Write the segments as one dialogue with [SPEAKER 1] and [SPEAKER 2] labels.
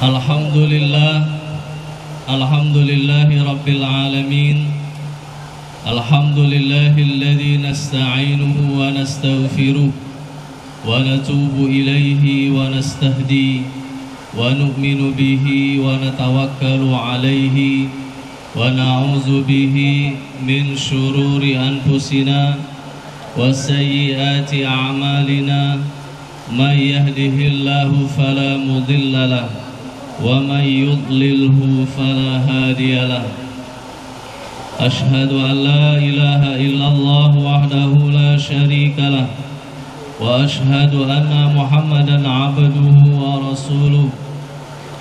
[SPEAKER 1] Alhamdulillah, alhamdulillahi rabbil alamin. Alhamdulillahilladzi nasta'inuhu wa nastaghfiruh wa natubu ilaihi wa nastahdi wa nu'minu bihi wa natawakkalu alaihi wa na'udzu bihi min syururi anfusina wa sayyiati a'malina. May yahdihillahu fala mudilla lahu wa may yudlilhu fala hadiya lahu. Ashhadu an la ilaha illallah wahdahu la syarika lah wa ashhadu anna Muhammadan abduhu wa rasuluh.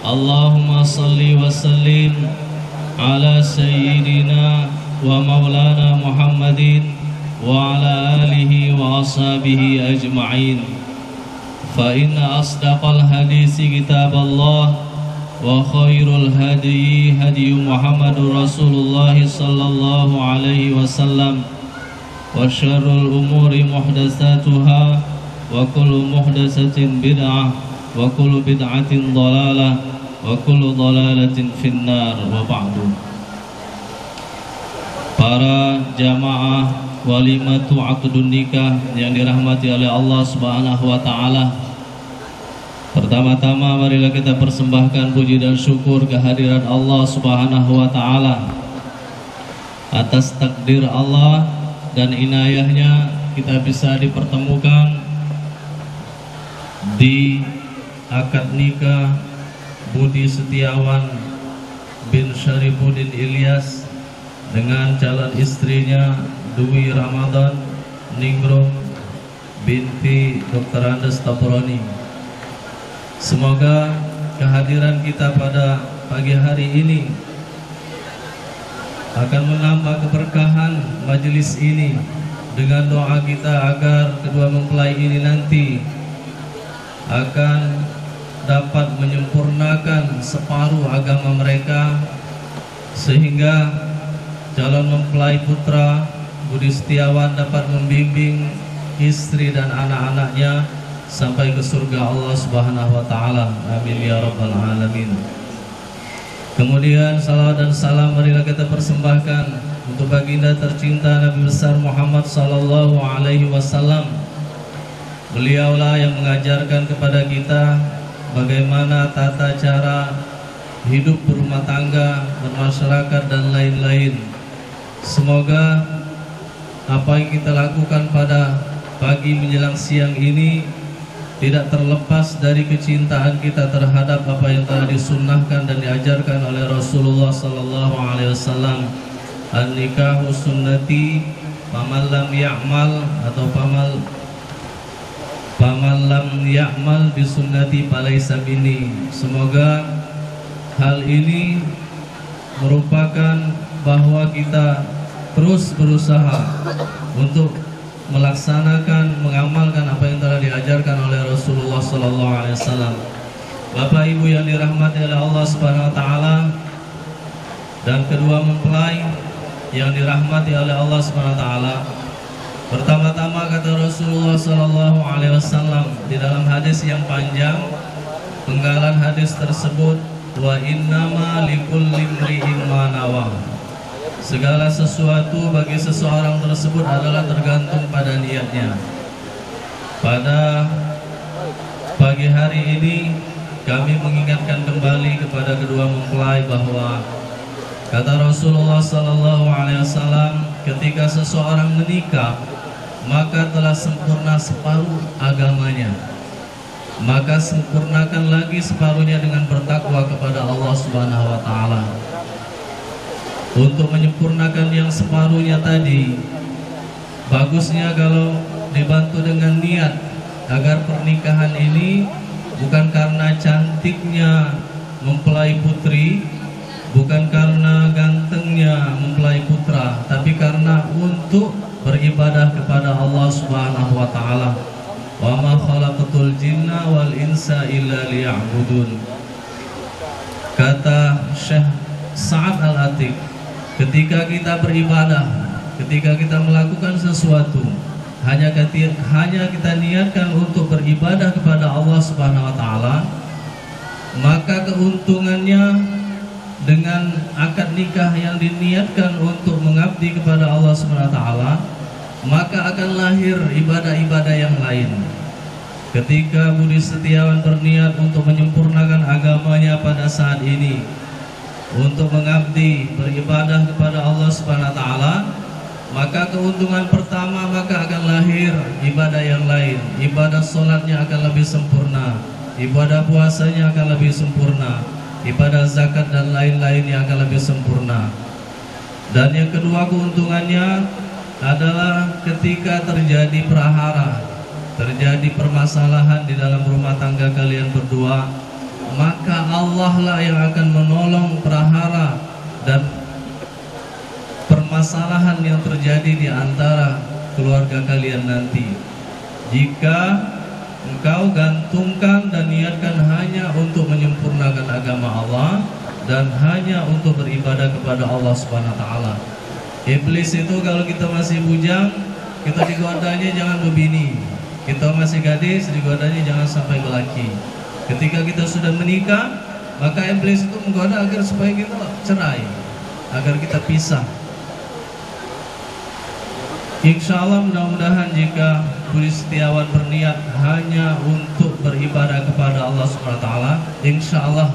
[SPEAKER 1] Allahumma salli wa sallim ala sayyidina wa maulana Muhammadin wa ala alihi wa ashabihi ajma'in. Fa inna asdaqal hadisi kitaballah wa khairul hadi hadi Muhammadur Rasulullah sallallahu alaihi wasallam wa syarrul umuri muhdatsatuha wa kullu muhdatsatin bid'ah wa kullu bid'atin dhalalah wa kullu dhalalatin finnar. Wa ba'du. Para jamaah walimatu aqdun nikah yang dirahmati oleh Allah Subhanahu wa taala, pertama-tama marilah kita persembahkan puji dan syukur kehadiran Allah Subhanahu wa taala. Atas takdir Allah dan inayahnya kita bisa dipertemukan di akad nikah Budi Setiawan bin Syarifuddin Ilyas dengan calon istrinya Dwi Ramadan Ningrum binti Dr. Andes Tabrani. Semoga kehadiran kita pada pagi hari ini akan menambah keberkahan majelis ini, dengan doa kita agar kedua mempelai ini nanti akan dapat menyempurnakan separuh agama mereka, sehingga calon mempelai putra Budi Setiawan dapat membimbing istri dan anak-anaknya sampai ke surga Allah Subhanahu wa taala. Amin ya rabbal alamin. Kemudian salawat dan salam marilah kita persembahkan untuk baginda tercinta Nabi besar Muhammad sallallahu alaihi wasallam. Beliaulah yang mengajarkan kepada kita bagaimana tata cara hidup berumah tangga, bermasyarakat dan lain-lain. Semoga apa yang kita lakukan pada pagi menjelang siang ini tidak terlepas dari kecintaan kita terhadap apa yang telah disunnahkan dan diajarkan oleh Rasulullah sallallahu alaihi wasallam. An-nikahu sunnati faman lam ya'mal atau faman lam ya'mal bi sunnati falaysa minni. Semoga hal ini merupakan bahwa kita terus berusaha untuk melaksanakan, mengamalkan apa yang telah diajarkan oleh Rasulullah sallallahu alaihi wasallam. Bapak Ibu yang dirahmati oleh Allah Subhanahu wa taala dan kedua mempelai yang dirahmati oleh Allah Subhanahu wa taala. Pertama-tama kata Rasulullah sallallahu alaihi wasallam di dalam hadis yang panjang, penggalan hadis tersebut, wa innama likulli imri'in ma nawa. Segala sesuatu bagi seseorang tersebut adalah tergantung pada niatnya. Pada pagi hari ini kami mengingatkan kembali kepada kedua mempelai bahwa kata Rasulullah sallallahu alaihi wasallam, ketika seseorang menikah maka telah sempurna separuh agamanya, maka sempurnakan lagi separuhnya dengan bertakwa kepada Allah Subhanahu wa taala. Untuk menyempurnakan yang separuhnya tadi, bagusnya kalau dibantu dengan niat agar pernikahan ini bukan karena cantiknya mempelai putri, bukan karena gantengnya mempelai putra, tapi karena untuk beribadah kepada Allah Subhanahu wa taala. Wa ma khalaqatul jinna wal insa illa liya'budun. Kata Syekh Sa'ad Al-Atiq, ketika kita beribadah, ketika kita melakukan sesuatu, hanya kita niatkan untuk beribadah kepada Allah Subhanahu wa taala, maka keuntungannya dengan akad nikah yang diniatkan untuk mengabdi kepada Allah SWT, maka akan lahir ibadah-ibadah yang lain. Ketika Budi Setiawan berniat untuk menyempurnakan agamanya pada saat ini, untuk mengabdi beribadah kepada Allah SWT, maka keuntungan pertama maka akan lahir ibadah yang lain. Ibadah sholatnya akan lebih sempurna, ibadah puasanya akan lebih sempurna, ibadah zakat dan lain-lainnya akan lebih sempurna. Dan yang kedua keuntungannya adalah ketika terjadi prahara, terjadi permasalahan di dalam rumah tangga kalian berdua, maka Allah lah yang akan menolong prahara dan permasalahan yang terjadi di antara keluarga kalian nanti. Jika engkau gantungkan dan niatkan hanya untuk menyempurnakan agama Allah dan hanya untuk beribadah kepada Allah Subhanahu wa taala. Iblis itu kalau kita masih bujang, kita digodanya jangan berbini. Kita masih gadis, digodanya jangan sampai berlaki. Ketika kita sudah menikah, maka iblis itu menggoda agar supaya kita cerai, agar kita pisah. Insya Allah mudah-mudahan jika Budi Setiawan berniat hanya untuk beribadah kepada Allah SWT, insya Allah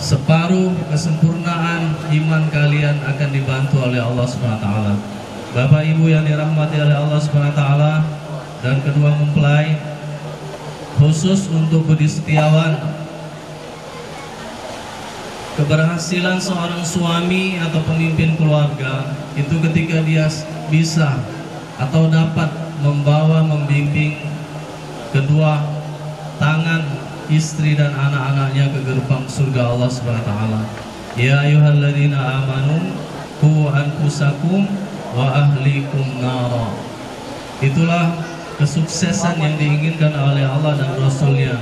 [SPEAKER 1] separuh kesempurnaan iman kalian akan dibantu oleh Allah SWT. Bapak Ibu yang dirahmati oleh Allah SWT dan kedua mempelai, khusus untuk Budi Setiawan, keberhasilan seorang suami atau pemimpin keluarga itu ketika dia bisa atau dapat membimbing kedua tangan istri dan anak-anaknya ke gerbang surga Allah Subhanahu wa taala. Ya ayyuhalladzina amanu qu anfusakum wa ahlikum nara. Itulah kesuksesan yang diinginkan oleh Allah dan Rasul-Nya.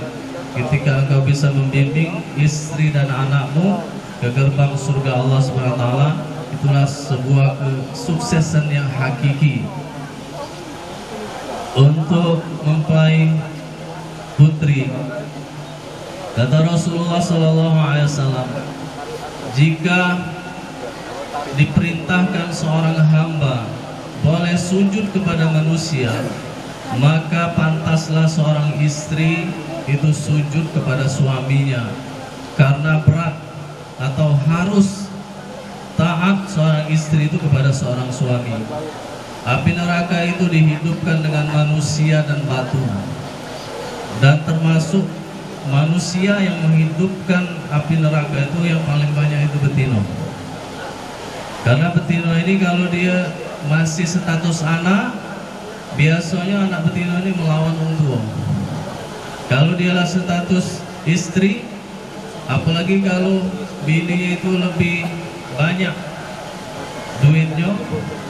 [SPEAKER 1] Ketika engkau bisa membimbing istri dan anakmu ke gerbang surga Allah Subhanahu wa taala, itulah sebuah kesuksesan yang hakiki. Untuk mempelai putri, kata Rasulullah SAW, jika diperintahkan seorang hamba boleh sujud kepada manusia, maka pantaslah seorang istri itu sujud kepada suaminya, karena berat atau harus taat seorang istri itu kepada seorang suami. Api neraka itu dihidupkan dengan manusia dan batu, dan termasuk manusia yang menghidupkan api neraka itu yang paling banyak itu betina. Karena betina ini kalau dia masih status anak, biasanya anak betina ini melawan orang tua. Kalau dialah status istri, apalagi kalau bininya itu lebih banyak duitnya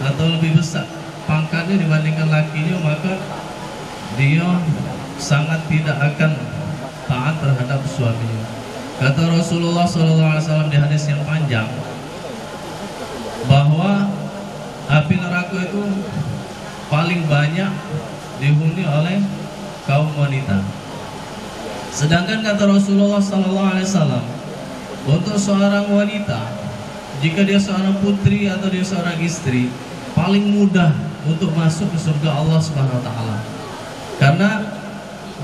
[SPEAKER 1] atau lebih besar pangkatnya dibandingkan lakinya, maka dia sangat tidak akan taat terhadap suaminya. Kata Rasulullah SAW di hadis yang panjang bahwa api neraka itu paling banyak dihuni oleh kaum wanita. Sedangkan kata Rasulullah SAW, untuk seorang wanita, jika dia seorang putri atau dia seorang istri, paling mudah untuk masuk ke surga Allah Subhanahu wa taala. Karena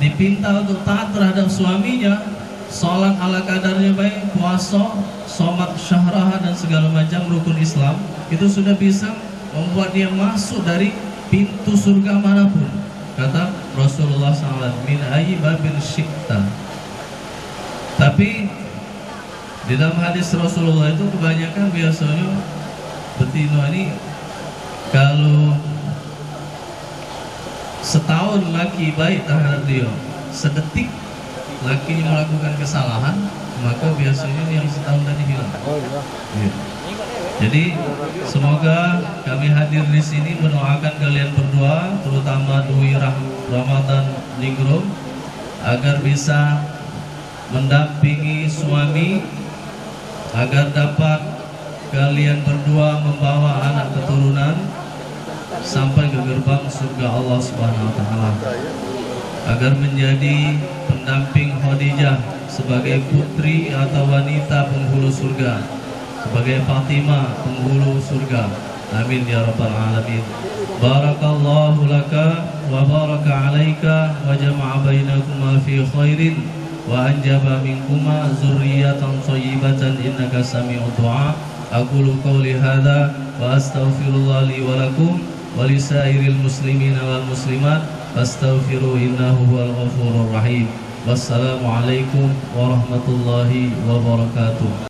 [SPEAKER 1] dipinta untuk taat terhadap suaminya, sholat ala kadarnya baik, puasa, sholat syahraha dan segala macam rukun Islam, itu sudah bisa membuat dia masuk dari pintu surga manapun. Kata Rasulullah SAW, min ayyi babin syi'ta. Tapi di dalam hadis Rasulullah itu kebanyakan biasanya betina ini kalau setahun laki baik terhadap dia, sedetik lakinya melakukan kesalahan, maka biasanya yang setahun tadi hilang. Ya. Jadi semoga kami hadir di sini mendoakan kalian berdua, terutama Dwi Ramadan Ningrum, agar bisa mendampingi suami, agar dapat kalian berdua membawa anak keturunan sampai ke gerbang surga Allah Subhanahu wa taala. agar menjadi pendamping Khadijah sebagai putri atau wanita penghulu surga, sebagai Fatimah penghulu surga. Amin ya rabbal alamin. Barakallahu laka wa baraka alaika wa jama'a bainakuma fi khairin wa anjaba minkuma zurriyatan thayyibatan innaka sami'ud du'a. Aqulu qawli hadza wa astaghfirullah li wa lakum wa lisairil muslimina wal muslimat fastaghfiru innahu huwal ghafurur rahim. Wassalamu alaikum warahmatullahi wabarakatuh.